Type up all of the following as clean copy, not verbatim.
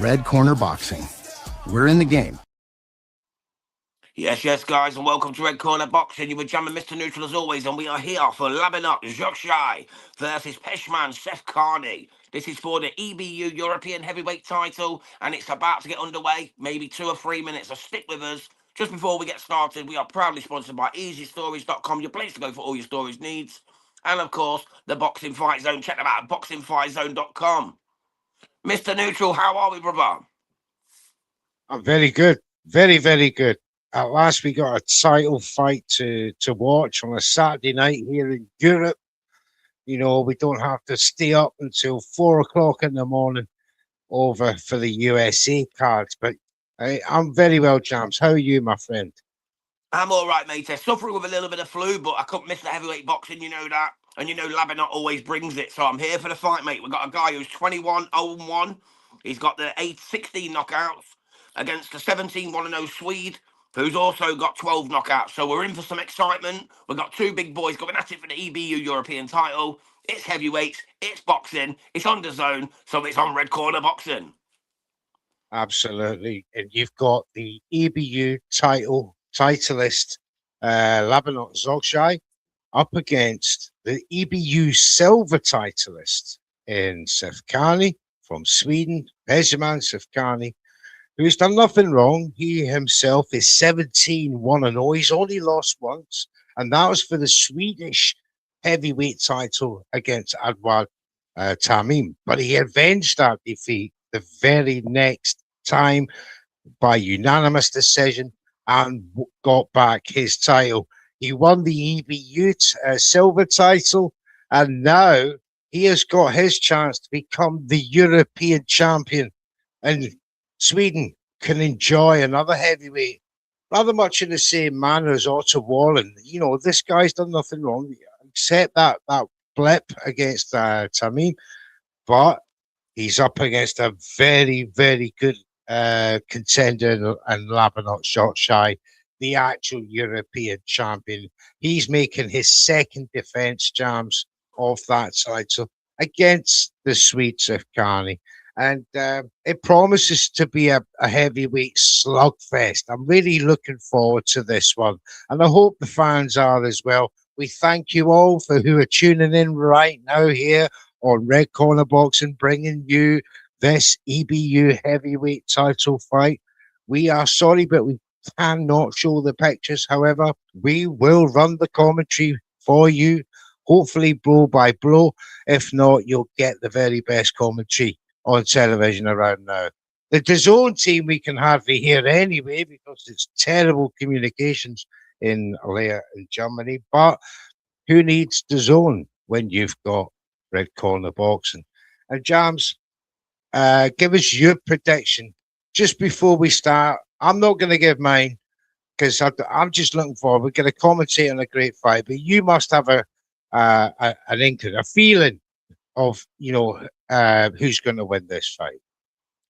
Red Corner Boxing. We're in the game. Yes, guys, and welcome to Red Corner Boxing. You were jamming Mr. Neutral as always, and we are here for Labinot Xhoxhaj versus Pezhman Siefkhani. This is for the EBU European heavyweight title, and it's about to get underway. Maybe 2 or 3 minutes, so stick with us. Just before we get started, we are proudly sponsored by EasyStories.com, your place to go for all your storage needs. And, of course, the Boxing Fight Zone. Check them out at boxingfightzone.com. Mr. Neutral, how are we, brother? I'm very good. Very, very good. At last, we got a title fight to watch on a Saturday night here in Europe. You know, we don't have to stay up until 4 o'clock in the morning over for the USA cards. But I'm very well, Jams. How are you, my friend? I'm all right, mate. I'm suffering with a little bit of flu, but I couldn't miss the heavyweight boxing, you know that. And you know Labinot always brings it, so I'm here for the fight, mate. We've got a guy who's 21-0-1. He's got the 16 knockouts against the 17-1-0 Swede, who's also got 12 knockouts. So we're in for some excitement. We've got 2 big boys going at it for the EBU European title. It's heavyweights, it's boxing, it's on the zone, so it's on Red Corner Boxing. Absolutely. And you've got the EBU titleist, Labinot Xhoxhaj, up against the EBU silver titleist in Siefkhani from Sweden, Pezhman Siefkhani, who's done nothing wrong. He himself is 17-1-0. He's only lost once, and that was for the Swedish heavyweight title against Adwad Tamim. But he avenged that defeat the very next time by unanimous decision and got back his title. He won the EBU silver title, and now he has got his chance to become the European champion. And Sweden can enjoy another heavyweight, rather much in the same manner as Otto Wallen. You know, this guy's done nothing wrong, except that blip against Tamim. But he's up against a very, very good contender and Labinot Xhoxhaj, the actual European champion. He's making his second defense, Jams, of that title against the Swede Siefkhani. And it promises to be a heavyweight slugfest. I'm really looking forward to this one. And I hope the fans are as well. We thank you all for who are tuning in right now here on Red Corner Boxing, bringing you this EBU heavyweight title fight. We are sorry, but we cannot show the pictures. However, we will run the commentary for you, hopefully blow by blow. If not, you'll get the very best commentary on television around now. The DAZN team we can hardly hear anyway because it's terrible communications in Leer in Germany. But who needs DAZN when you've got Red Corner Boxing? And Jams, give us your prediction just before we start. I'm not going to give mine because I'm just looking forward. We're going to commentate on a great fight, but you must have an inkling, a feeling of, you know, who's going to win this fight.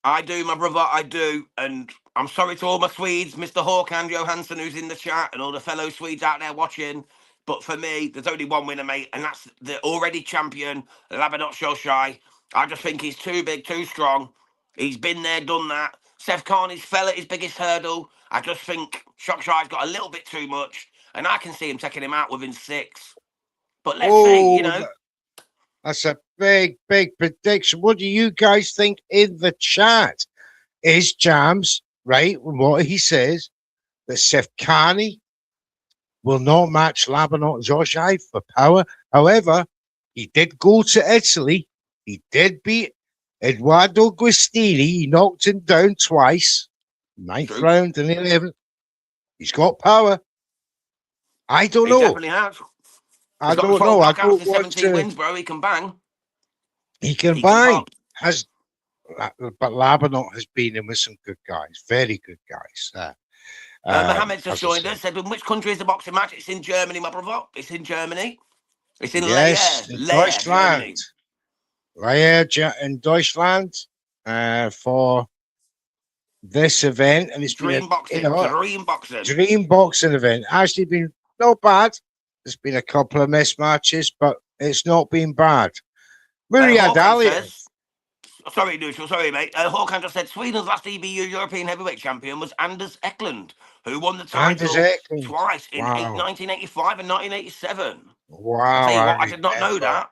I do, my brother, I do. And I'm sorry to all my Swedes, Mr. Håkan Johansson, who's in the chat, and all the fellow Swedes out there watching. But for me, there's only one winner, mate, and that's the already champion, Labinot Xhoxhaj. I just think he's too big, too strong. He's been there, done that. Siefkhani's fell at his biggest hurdle. I just think Xhoxhaj's got a little bit too much, and I can see him taking him out within 6. But let's see, you know. That's a big, big prediction. What do you guys think in the chat? Is Jams right with what he says that Siefkhani will not match Labinot Xhoxhaj for power? However, he did go to Italy. He did beat Eduardo Guistini. He knocked him down twice. 9th round and 11th. He's got power. I don't know. He definitely has. I don't know. I don't want 17 wins, bro. He can bang. He can bang. But Labinot has been in with some good guys, very good guys. Mohammed's just joined us. Said, "In which country is the boxing match?" It's in Germany, my brother. It's in Germany. It's in Leer, Deutschland. Leer in Deutschland for this event, and it's dream boxing event. Actually, been not bad. There's been a couple of mismatches, but it's not been bad. Muriad Ali. Sorry, Neutral, sorry, mate. Håkan just said Sweden's last EBU European heavyweight champion was Anders Eklund, who won the Anders title Eklund. twice in Wow. 1985 and 1987. I tell Wow, you I what, I did not know remember. that.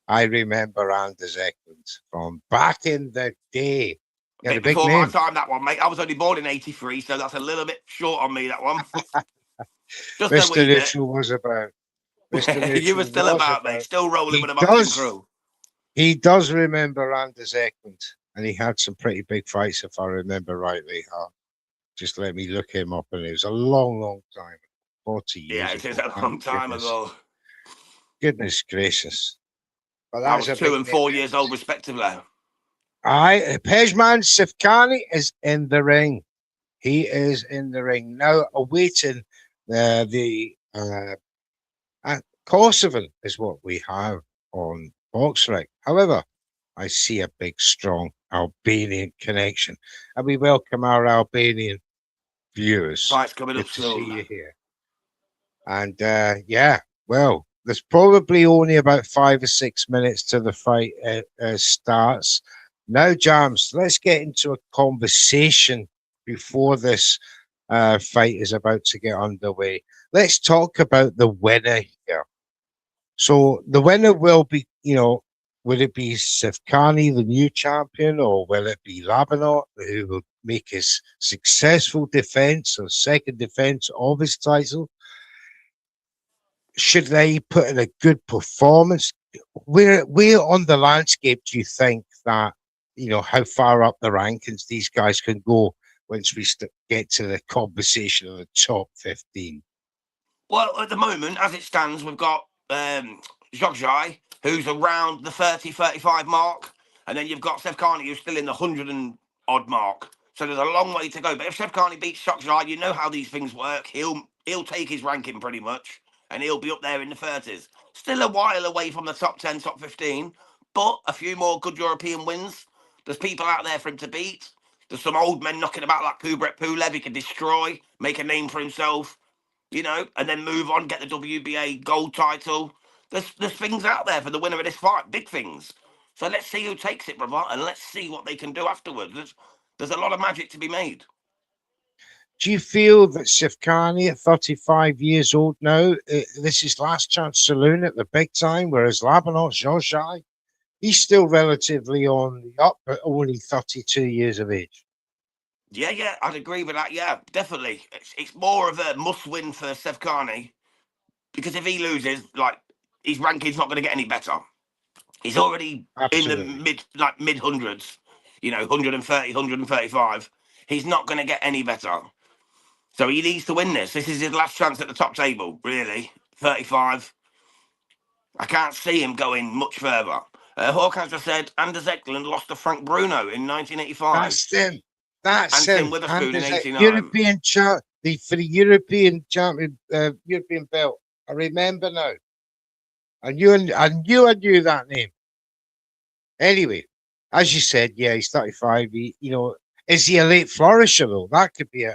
I remember Anders Eklund from back in the day. A He had a bit big before my name. time, that one, mate. I was only born in 83, so that's a little bit short on me, that one. Just a Mr. wee bit. Neutral was about. Mr. You were Neutral still was about, mate. about. Still rolling with He a boxing does. crew. He does remember Anders Eklund, and he had some pretty big fights, if I remember rightly. Just let me look him up, and it was a long, long time, 40 Yeah, years it is ago. a My long time goodness, ago. goodness gracious! But I that's was a 2 big and name. 4 years old, respectively. Pezhman Siefkhani is in the ring. He is in the ring now, awaiting the Kosovan is what we have on BoxRec. However, I see a big, strong Albanian connection, and we welcome our Albanian viewers. Fight's coming up Good to see soon. you here. And yeah, well, there's probably only about 5 or 6 minutes till the fight starts. Now, Jams, let's get into a conversation before this fight is about to get underway. Let's talk about the winner here. So the winner will be, will it be Siefkhani, the new champion, or will it be Labinot, who will make his successful defense or second defense of his title? Should they put in a good performance? Where on the landscape do you think that, how far up the rankings these guys can go once we get to the conversation of the top 15? Well, at the moment, as it stands, we've got Xhoxhaj, who's around the 30, 35 mark. And then you've got Siefkhani, who's still in the 100 and odd mark. So there's a long way to go. But if Siefkhani beats Xhoxhaj, you know how these things work. He'll take his ranking pretty much, and he'll be up there in the 30s. Still a while away from the top 10, top 15, but a few more good European wins. There's people out there for him to beat. There's some old men knocking about like Kubrat Pulev he can destroy, make a name for himself, and then move on, get the WBA gold title. There's things out there for the winner of this fight, big things. So let's see who takes it, brother, and let's see what they can do afterwards. There's a lot of magic to be made. Do you feel that Siefkhani, at 35 years old now, this is last chance saloon at the big time, whereas Labinot Xhoxhaj, he's still relatively on the up, but only 32 years of age? Yeah, I'd agree with that. Yeah, definitely. It's more of a must-win for Siefkhani, because if he loses, like, his ranking's not going to get any better. He's already in the Absolutely. mid hundreds, 130, 135. He's not going to get any better. So he needs to win this. This is his last chance at the top table, really. 35. I can't see him going much further. Hawkins just said Anders Eklund lost to Frank Bruno in 1985 That's him. That's and Tim him. Witherspoon And in there's a 89. European for the European champion, European belt. I remember now. I knew that name. Anyway, as you said, yeah, he's 35. Is he a late flourisher though? That could be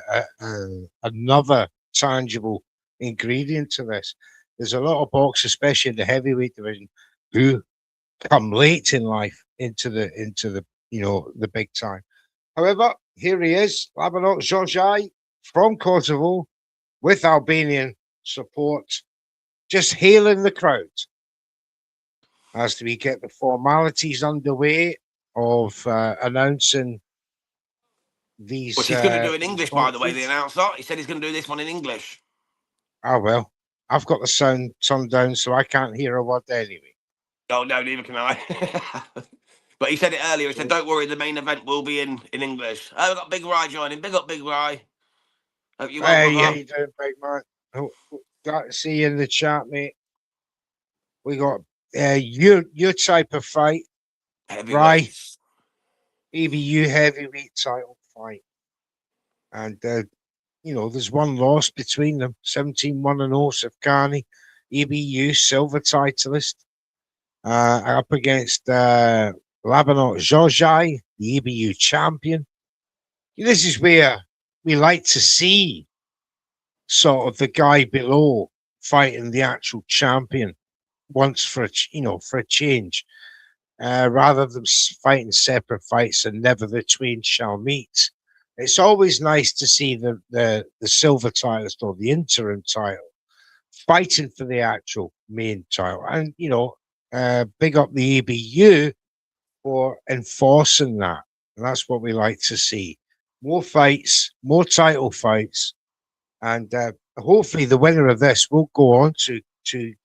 another tangible ingredient to this. There's a lot of boxers, especially in the heavyweight division, who come late in life into the big time. However, here he is, Labinot Xhoxhaj from Kosovo with Albanian support, just hailing the crowd as we get the formalities underway of announcing these Which he's going to do in these English, by the way, the boxers. announcer. He said he's going to do this one in English. Oh well, I've got the sound turned down, so I can't hear a word anyway. Oh, no, neither can I. But he said it earlier. He said, So, don't worry, the main event will be in English. Oh, we've got Big Rye joining. Big up, Big Rye. Hope you're well, hey, how brother. you doing, big man? Glad to see you in the chat, mate. We got your type of fight, Rye, Heavyweights. EBU heavyweight title fight, and there's one loss between them, 17-1-0 Siefkhani, EBU silver titleist, up against Labinot Xhoxhaj, the EBU champion. This is where we like to see sort of the guy below fighting the actual champion once for a change. rather than fighting separate fights and never the twain shall meet. It's always nice to see the silver titleist or the interim title fighting for the actual main title. And, big up the EBU for enforcing that. And that's what we like to see. More fights, more title fights. And hopefully the winner of this will go on to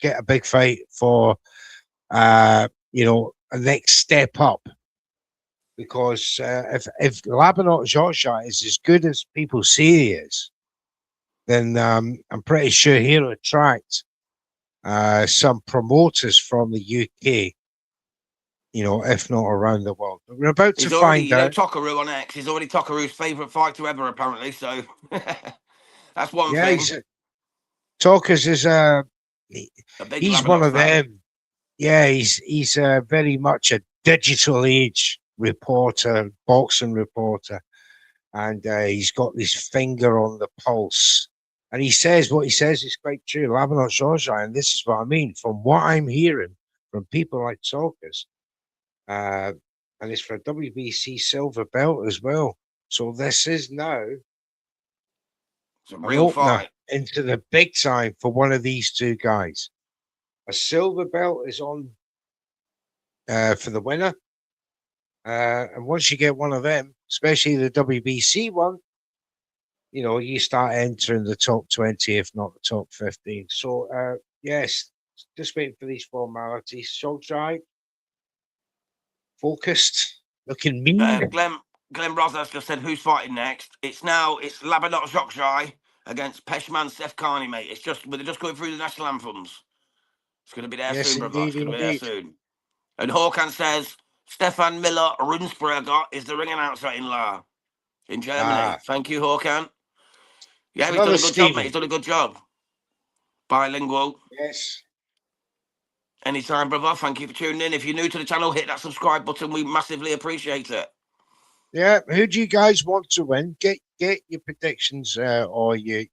get a big fight for, a next step up. Because if Labinot Xhoxhaj is as good as people say he is, then I'm pretty sure he'll attract some promoters from the UK, if not around the world. But we're about to find out. Tokaru on X. He's already Tokaru's favourite fighter ever, apparently. So that's one thing. Tokas is he's one of them. Yeah, he's very much a digital age reporter, boxing reporter, and he's got his finger on the pulse. And he says what he says is quite true. Labinot Xhoxhaj, and this is what I mean from what I'm hearing from people like Tokas, and it's for a WBC silver belt as well. So this is now it's a real fight into the big time for one of these two guys. A silver belt is on for the winner. And once you get one of them, especially the WBC one, you start entering the top 20, if not the top 15. So, yes, just waiting for these formalities. Xhoxhaj, focused, looking mean. Glenn Rosas just said, who's fighting next? It's Labinot Xhoxhaj against Pezhman Siefkhani, mate. They're just going through the national anthems. It's going to be there soon, brother. It's going to be there soon. And Håkan says, Stefan Miller Runsberger is the ring announcer in Germany. Thank you, Håkan. Yeah, he's done a good job, mate. He's done a good job. Bilingual. Yes. Anytime, brother. Thank you for tuning in. If you're new to the channel, hit that subscribe button. We massively appreciate it. Yeah. Who do you guys want to win? Get your predictions or your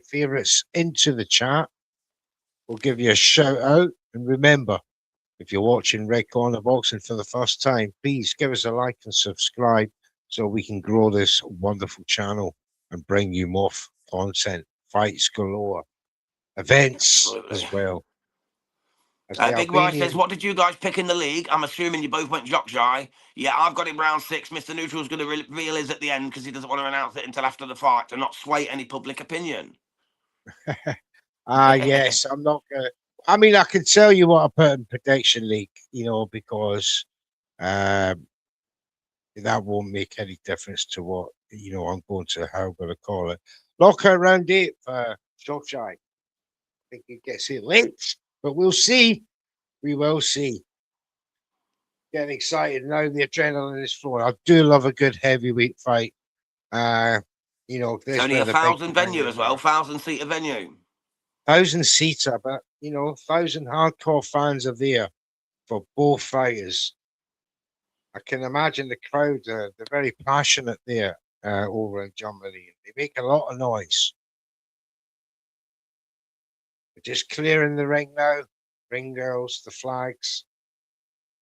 favorites into the chat. We'll give you a shout out. And remember, if you're watching Red Corner Boxing for the first time, please give us a like and subscribe so we can grow this wonderful channel and bring you more content, fights galore, events as well. Big Rice says, what did you guys pick in the league? I'm assuming you both went Xhoxhaj. Yeah, I've got him round 6. Mr. Neutral's going to reveal his at the end because he doesn't want to announce it until after the fight to not sway any public opinion. Yes, I'm not going to. I mean, I can tell you what I put in prediction league, because that won't make any difference to what, I'm going to, how I'm going to call it. Knockout round 8 for Xhoxhaj. I think he gets it late, but we'll see. We will see. Getting excited now. The adrenaline is flowing. I do love a good heavyweight fight. It's only a 1,000 venue as well, 1,000-seater venue. 1,000-seater, but 1,000 hardcore fans are there for both fighters. I can imagine the crowd, they're very passionate there over in Germany. They make a lot of noise. They're just clearing the ring now. Ring girls, the flags.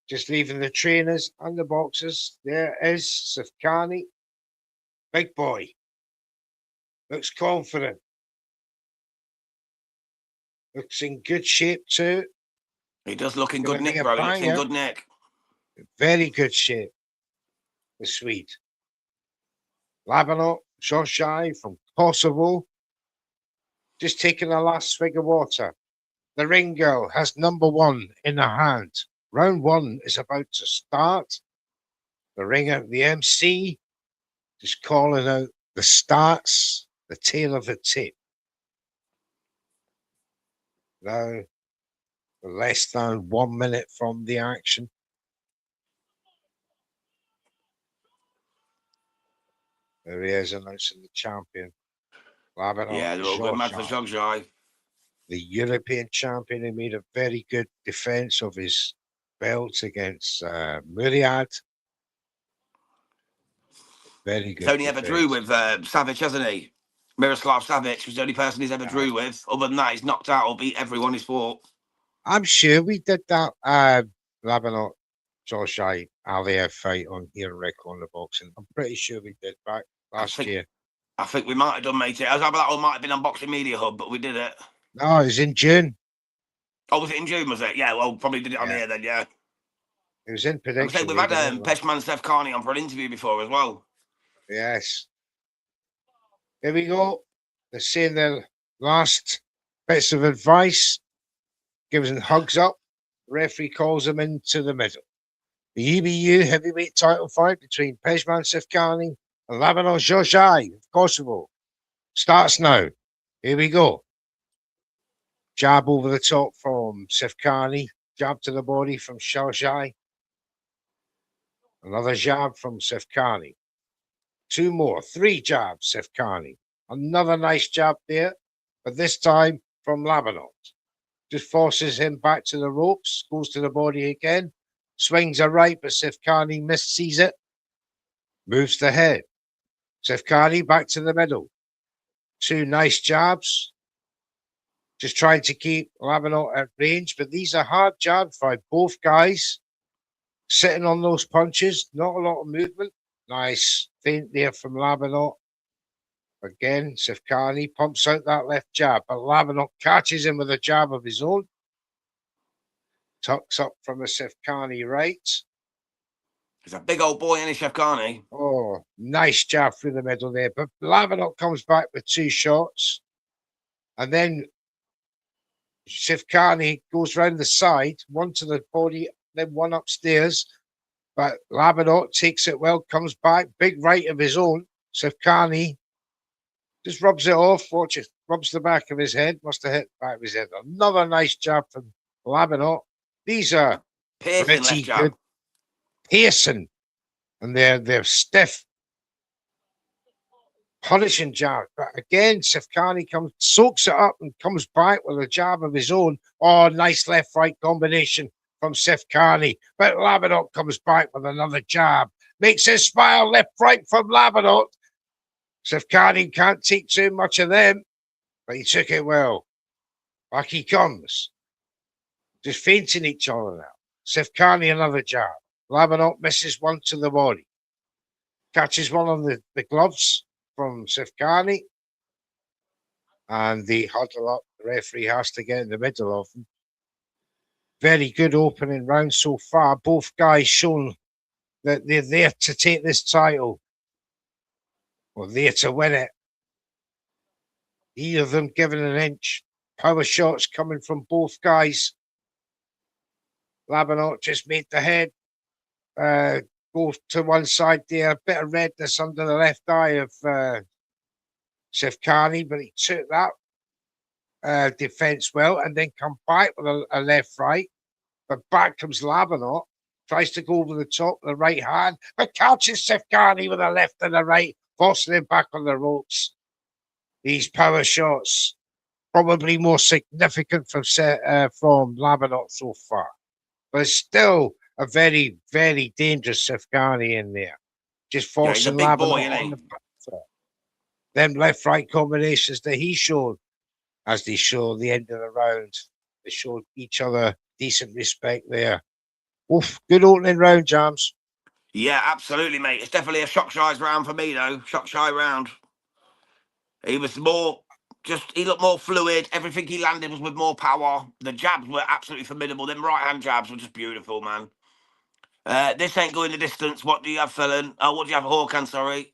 Just leaving the trainers and the boxers. There is Siefkhani. Big boy. Looks confident. Looks in good shape too. He does look in good nick, bro. He looks in good nick. Very good shape. The Swede. Labinot Xhoxhaj from Kosovo. Just taking a last swig of water. The ring girl has number 1 in her hand. Round 1 is about to start. The ringer, the MC, just calling out the starts, the tail of the tape. Now, less than 1 minute from the action. There he is announcing the champion. Labinot they're all good match for Xhoxhaj. The European champion, who made a very good defense of his belt against Muriad. Very good. He's only ever drew with Savage, hasn't he? Miroslav Savage was the only person he's ever drew with. Other than that, he's knocked out or beat everyone he's fought. I'm sure we did that, Labinot. Xhoxhaj Aliyev fight on here in Red Corner Boxing. I'm pretty sure we did back last year. I think we might have done, mate. That one might have been on Boxing Media Hub, but we did it. No, it was in June. Oh, was it in June, was it? Yeah, well, probably did it on here then, yeah. It was in prediction. We've had Pezhman Siefkhani on for an interview before as well. Yes. Here we go. They're saying their last bits of advice, gives them hugs up. The referee calls them into the middle. The EBU heavyweight title fight between Pezhman Siefkhani and Labinot Xhoxhaj of Kosovo starts now. Here we go. Jab over the top from Siefkhani. Jab to the body from Xhoxhaj. Another jab from Siefkhani. Two more. Three jabs, Siefkhani. Another nice jab there, but this time from Labinot. Just forces him back to the ropes, goes to the body again. Swings a right, but Siefkhani missees it. Moves the head. Siefkhani back to the middle. Two nice jabs. Just trying to keep Labinot at range, but these are hard jabs by both guys. Sitting on those punches, not a lot of movement. Nice feint there from Labinot. Again, Siefkhani pumps out that left jab, but Labinot catches him with a jab of his own. Tucks up from a Siefkhani right. He's a big old boy, isn't he, Siefkhani? Oh, nice jab through the middle there. But Labinot comes back with two shots. And then Siefkhani goes round the side, one to the body, then one upstairs. But Labinot takes it well, comes back, big right of his own. Siefkhani just rubs it off, watch it, rubs the back of his head, must have hit the back of his head. Another nice jab from Labinot. These are pretty good. Piercing. And they're stiff. Punishing jab. But again, Siefkhani soaks it up and comes back with a jab of his own. Oh, nice left-right combination from Siefkhani. But Labinot comes back with another jab. Makes his smile left-right from Labinot. Siefkhani can't take too much of them, but he took it well. Back he comes. Just feinting each other now. Siefkhani another jab. Labinot misses one to the body. Catches one on the gloves from Siefkhani. And the huddle up. The referee has to get in the middle of them. Very good opening round so far. Both guys shown that they're there to take this title. Or there to win it. Either of them given an inch. Power shots coming from both guys. Labinot just made the head go to one side there. A bit of redness under the left eye of Siefkhani, but he took that defense well and then come back with a left-right. But back comes Labinot. Tries to go over the top with the right hand, but catches Siefkhani with a left and a right, forcing him back on the ropes. These power shots, probably more significant from Labinot so far. But it's still a very, very dangerous Siefkhani in there. Just forcing Labinot on the back foot. Them left-right combinations that he showed as they showed the end of the round. They showed each other decent respect there. Oof, good opening round, Jams. Yeah, absolutely, mate. It's definitely a Xhoxhaj round for me, though. Xhoxhaj round. He was he looked more fluid. Everything he landed was with more power. The jabs were absolutely formidable. Them right-hand jabs were just beautiful, man. This ain't going the distance. What do you have, Felon? Oh, what do you have, Hawkan, sorry?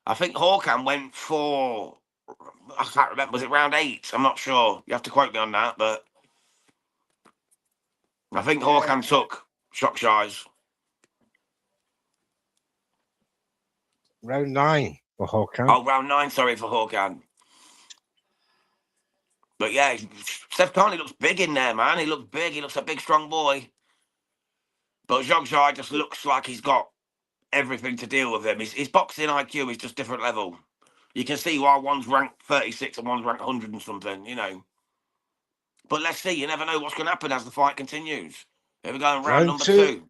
I think Hawkan went for... I can't remember. Was it round 8? I'm not sure. You have to quote me on that, but... I think Hawkan took Xhoxhaj. Round 9 for Hawkan. Oh, round 9, sorry, for Hawkan. But yeah, Siefkhani looks big in there, man. He looks big. He looks a big, strong boy. But Xhoxhaj just looks like he's got everything to deal with him. His boxing IQ is just different level. You can see why one's ranked 36 and one's ranked 100 and something, you know. But let's see. You never know what's going to happen as the fight continues. Here we go in round number 2.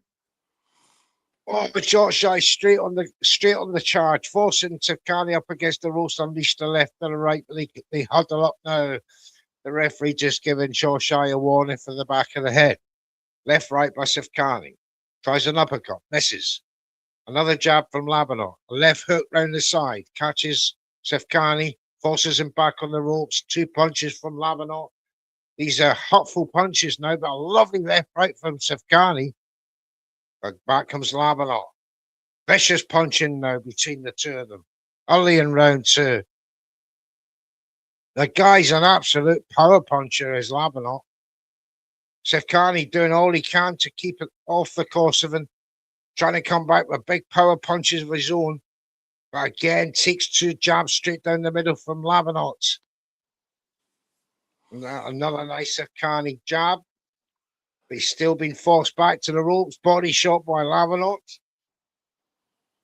Oh, but Xhoxhaj straight on the charge, forcing Siefkhani up against the ropes, unleashed the left and the right. They huddle up now. The referee just giving Xhoxhaj a warning for the back of the head. Left, right by Siefkhani. Tries an uppercut. Misses. Another jab from Labinot. A left hook round the side. Catches Siefkhani. Forces him back on the ropes. 2 punches from Labinot. These are hurtful punches now, but a lovely left right from Siefkhani. But back comes Labinot. Vicious punching now between the two of them. Early in round 2. The guy's an absolute power puncher, is Labinot. Siefkhani doing all he can to keep it off the Kosovan, trying to come back with big power punches of his own. But again, takes 2 jabs straight down the middle from Labinot. Another nice Siefkhani jab. But he's still been forced back to the ropes. Body shot by Labinot.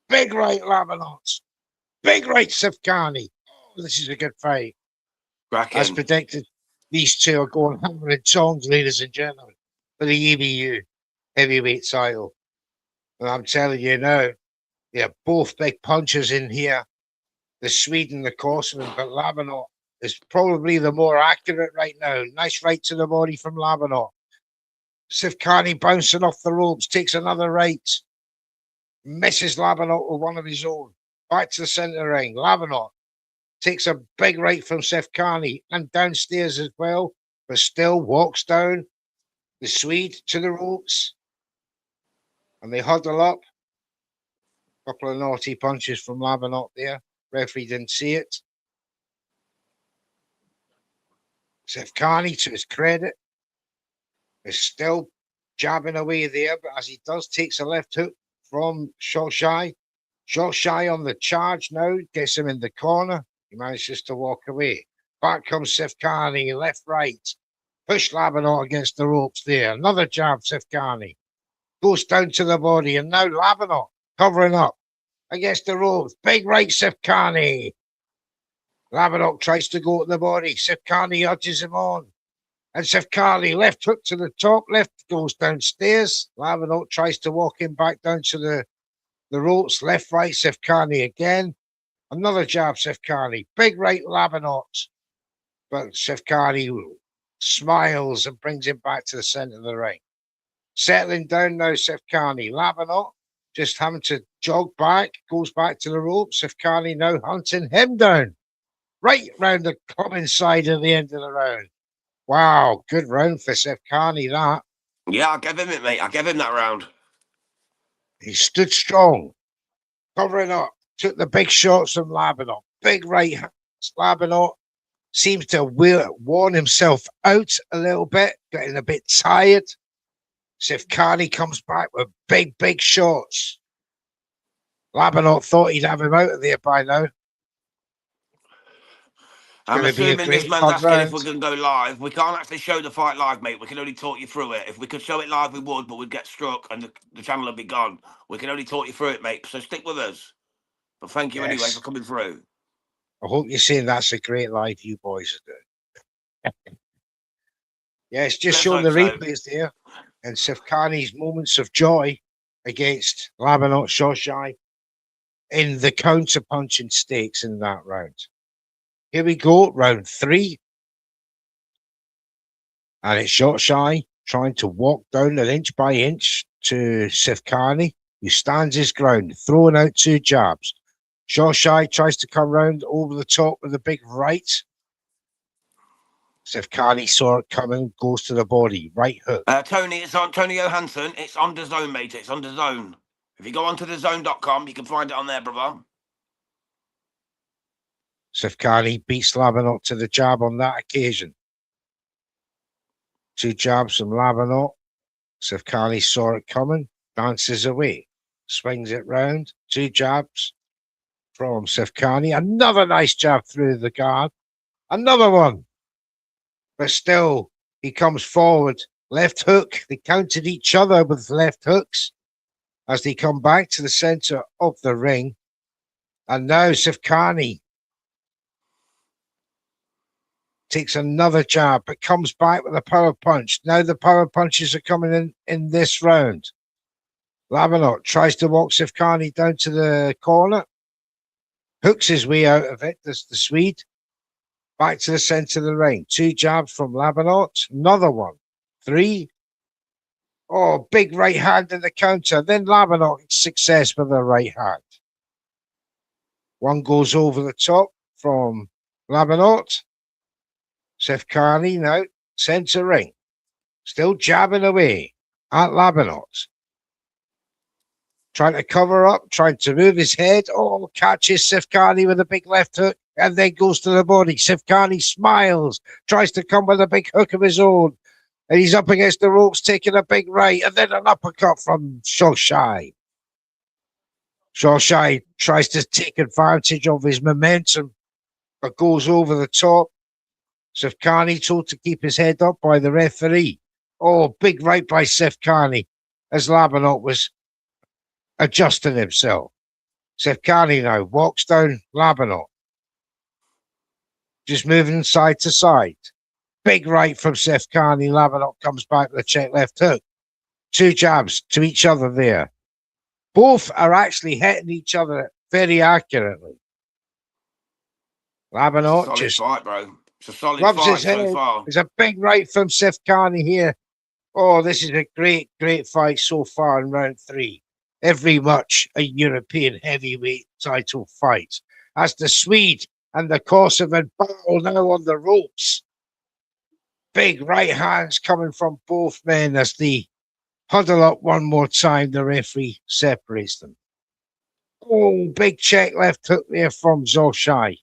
Big right, Labinot. Big right, Siefkhani. Oh, this is a good fight. As predicted, these two are going hammer and tongs, ladies and gentlemen, for the EBU heavyweight title. And I'm telling you now, they're both big punchers in here. The Swede and the Kosovan, but Labinot is probably the more accurate right now. Nice right to the body from Labinot. Siefkhani bouncing off the ropes, takes another right. Misses Labinot with one of his own. Back to the centre ring. Labinot takes a big right from Siefkhani and downstairs as well, but still walks down the Swede to the ropes. And they huddle up. Couple of naughty punches from Labinot there. Referee didn't see it. Siefkhani, to his credit, is still jabbing away there, but as he does, takes a left hook from Xhoxhaj. Xhoxhaj on the charge now, gets him in the corner. He manages to walk away. Back comes Siefkhani, left, right. Push Labinot against the ropes there. Another jab, Siefkhani. Goes down to the body, and now Labinot covering up against the ropes. Big right, Siefkhani. Labinot tries to go at the body. Siefkhani urges him on. And Siefkhani, left hook to the top, left goes downstairs. Labinot tries to walk him back down to the ropes. Left, right, Siefkhani again. Another jab, Siefkhani. Big right, Labinot. But Siefkhani smiles and brings him back to the centre of the ring. Settling down now, Siefkhani. Labinot just having to jog back, goes back to the ropes. Siefkhani now hunting him down. Right round the common side at the end of the round. Wow, good round for Siefkhani, that. Yeah, I'll give him it, mate. I'll give him that round. He stood strong, covering up, took the big shots from Labinot. Big right hands. Labinot seems to have worn himself out a little bit, getting a bit tired. Siefkhani comes back with big shots. Labinot thought he'd have him out of there by now. I'm assuming this man's asking if we can go live. We can't actually show the fight live, mate. We can only talk you through it. If we could show it live, we would, but we'd get struck and the channel would be gone. We can only talk you through it, mate. So stick with us. But thank you anyway for coming through. I hope you're saying that's a great live you boys are doing. Yes, just showing the replays there. And Siefkhani's moments of joy against Labinot Xhoxhaj in the counter-punching stakes in that round. Here we go, round 3. And it's Xhoxhaj trying to walk down an inch by inch to Siefkhani, who stands his ground, throwing out 2 jabs. Xhoxhaj tries to come round over the top with a big right. Siefkhani saw it coming, goes to the body, right hook. Tony, it's on Tony Johansson. It's on the zone, mate. It's on the zone. If you go onto thezone.com, you can find it on there, brother. Siefkhani beats Labinot to the jab on that occasion. 2 jabs from Labinot. Siefkhani saw it coming, dances away, swings it round. 2 jabs from Siefkhani. Another nice jab through the guard. Another one. But still, he comes forward. Left hook. They countered each other with left hooks as they come back to the centre of the ring. And now Siefkhani takes another jab, but comes back with a power punch. Now the power punches are coming in this round. Labinot tries to walk Siefkhani down to the corner. Hooks his way out of it. There's the Swede. Back to the centre of the ring. 2 jabs from Labinot. Another one. 3. Oh, big right hand in the counter. Then Labinot success with the right hand. One goes over the top from Labinot. Siefkhani now centre ring. Still jabbing away at Labinot. Trying to cover up, trying to move his head. Oh, catches Siefkhani with a big left hook and then goes to the body. Siefkhani smiles, tries to come with a big hook of his own. And he's up against the ropes, taking a big right, and then an uppercut from Xhoxhaj. Xhoxhaj tries to take advantage of his momentum, but goes over the top. Siefkhani told to keep his head up by the referee. Oh, big right by Siefkhani as Labinot was adjusting himself. Siefkhani now walks down Labinot, just moving side to side. Big right from Siefkhani. Labinot comes back with a check left hook. Two jabs to each other there. Both are actually hitting each other very accurately. Labinot Solid just fight, bro. It's a solid rubs fight his head. so far. There's a big right from Siefkhani here. Oh, this is a great, great fight so far in round 3. Every much a European heavyweight title fight. As the Swede and the Kosovan battle now on the ropes. Big right hands coming from both men as they huddle up one more time. The referee separates them. Oh, big check left hook there from Xhoxhaj.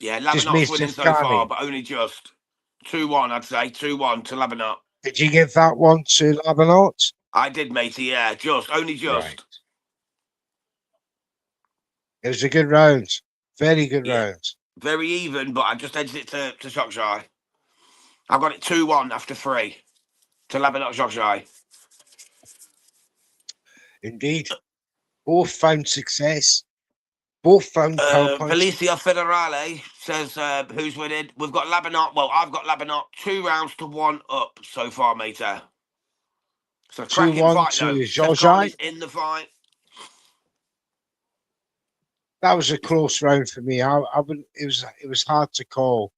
Yeah, Just Labinot's missed winning so far, Siefkhani. but only just. 2-1, I'd say. 2-1 to Labinot. Did you give that one to Labinot? I did, matey, yeah. Just. Only just. Right. It was a good round. Very good Yeah. round. Very even, but I just edged it to Xhoxhaj. I've got it 2-1 after 3 to Labinot Xhoxhaj. Indeed. Both found success. Both found power punch. Felicia Federale says, who's winning? We've got Labinot. Well, I've got Labinot 2 rounds to 1 up so far, matey. It's a cracking 2-1 fight, to though. Xhoxhaj. Siefkhani's in the fight. That was a close round for me. I wouldn't. It was hard to call.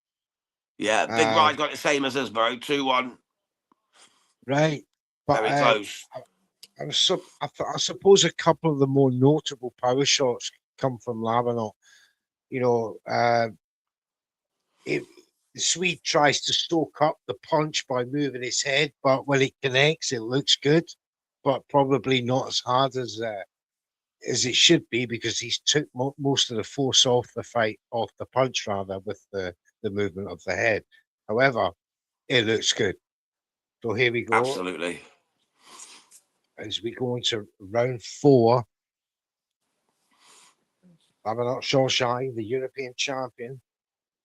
Yeah, Big Ride got the same as us, bro. 2-1. Right, but Very close. I suppose a couple of the more notable power shots come from Labinot. You know, the Swede tries to stoke up the punch by moving his head, but when it connects, it looks good, but probably not as hard as it should be because he's took most of the force off the punch rather, with the movement of the head. However, it looks good. So here we go. Absolutely. As we go into round 4, Labinot Xhoxhaj, the European champion,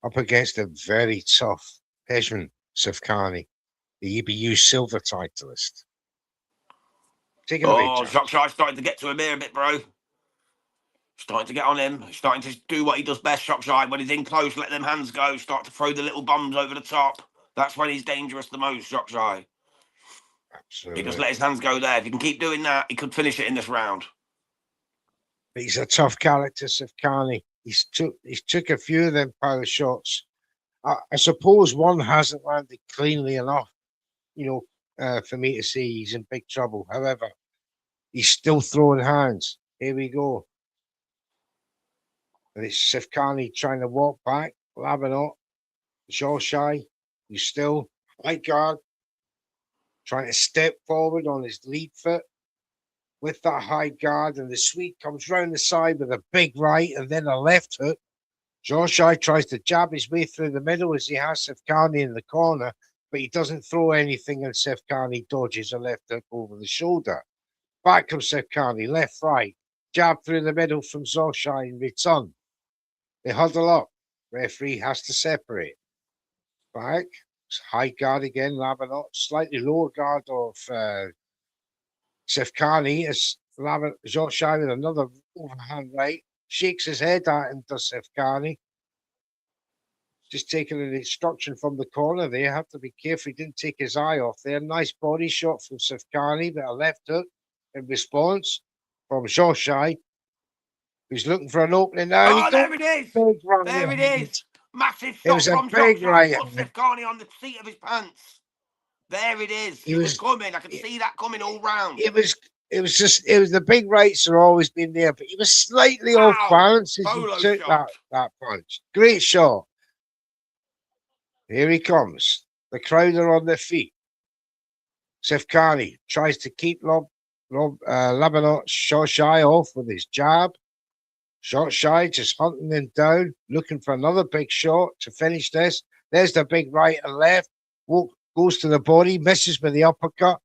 up against a very tough Pezhman Siefkhani, the EBU silver titleist. Take it away, Xhoxhaj's starting to get to him here a bit, bro. Starting to get on him. Starting to do what he does best, Xhoxhaj. When he's in close, let them hands go. Start to throw the little bombs over the top. That's when he's dangerous the most, Xhoxhaj. Absolutely. He just let his hands go there. If he can keep doing that, he could finish it in this round. But he's a tough character, Siefkhani. He's took a few of them power shots. I suppose one hasn't landed cleanly enough, for me to say he's in big trouble. However, he's still throwing hands. Here we go. And it's Siefkhani trying to walk back. Labinot, Xhoxhaj, he's still high guard, trying to step forward on his lead foot with that high guard, and the Swede comes round the side with a big right and then a left hook. Xhoxhaj tries to jab his way through the middle as he has Siefkhani in the corner, but he doesn't throw anything, and Siefkhani dodges a left hook over the shoulder. Back comes Siefkhani, left, right, jab through the middle from Xhoxhaj in return. They huddle up. Referee has to separate. Back, high guard again, Labinot, slightly lower guard of Siefkhani as Xhoxhaj with another overhand right, shakes his head at him, does Siefkhani. Just taking an instruction from the corner there. Have to be careful he didn't take his eye off there. Nice body shot from Siefkhani, but a left hook in response from Xhoxhaj, who's looking for an opening now. There it is. There it is. Massive shot from Xhoxhaj. Put Siefkhani on the seat of his pants. There it is. He It was was- coming. I could see that coming all round. It was the big rights are always been there, but he was slightly off Ow! balance as he Polo took shot. that punch. Great shot. Here he comes. The crowd are on their feet. Siefkhani tries to keep Labinot Xhoxhaj off with his jab. Xhoxhaj just hunting him down, looking for another big shot to finish this. There's the big right and left. Goes to the body, misses with the uppercut.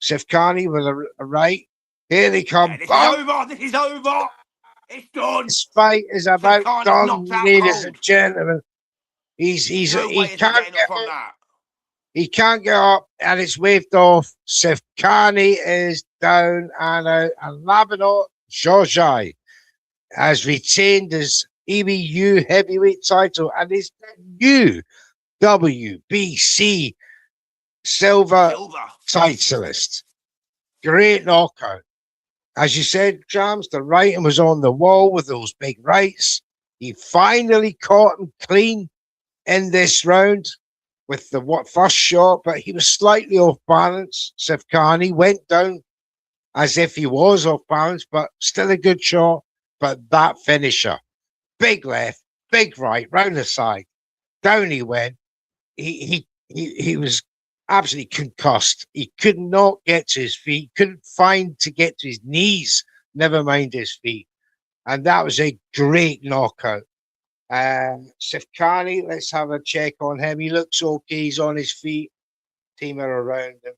Siefkhani with a right. Here they come. Yeah, this is over. This is over. It's done. This fight is about Siefkhani's done, knocked out ladies and cold. gentlemen. He No way is he can't getting get up from up. that. He can't get up, and it's waved off. Siefkhani is down and out, and Labinot Xhoxhaj has retained his EBU heavyweight title and is the new WBC silver titleist. Great knockout. As you said, Jams, the writing was on the wall with those big rights. He finally caught him clean in this round with the first shot, but he was slightly off balance. Siefkhani went down as if he was off balance, but still a good shot. But that finisher, big left, big right, round the side, down he went. He was absolutely concussed. He could not get to his feet, couldn't find to get to his knees, never mind his feet. And that was a great knockout. Siefkhani, let's have a check on him. He looks okay. He's on his feet. Team are around him.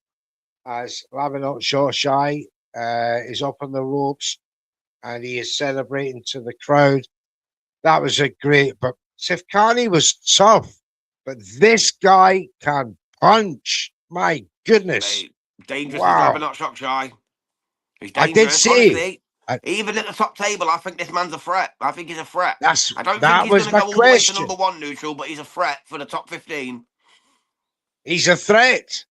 As Labinot Xhoxhaj is up on the ropes and he is celebrating to the crowd. That was a great, but Siefkhani was tough. But this guy can punch. My goodness. Mate, dangerous Wow. as Labinot Xhoxhaj. He's I did dangerous. say- Honestly, even at the top table, I think this man's a threat. I think he's a threat. I don't that think was he's my going to go all the way to question. number one neutral, but he's a threat for the top 15. He's a threat.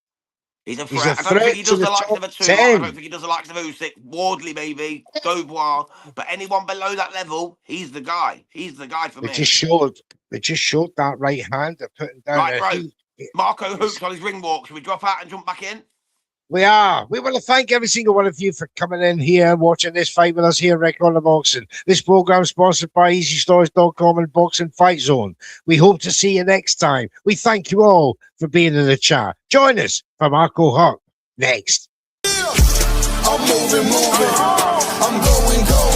He's a He's threat. a I don't think threat he to does the the likes top of a 2. 10. I don't think he does the likes of Usyk, Wardley maybe, Dubois. But anyone below that level, he's the guy. He's the guy for They me. just showed that right hand. They're putting down. Right, a bro. heel. Marco hooks on his ring walk. Should we drop out and jump back in? We are. We want to thank every single one of you for coming in here, watching this fight with us here at Record of Boxing. This program is sponsored by EasyStories.com and Boxing Fight Zone. We hope to see you next time. We thank you all for being in the chat. Join us for Marco Huck next. I'm moving. I'm going.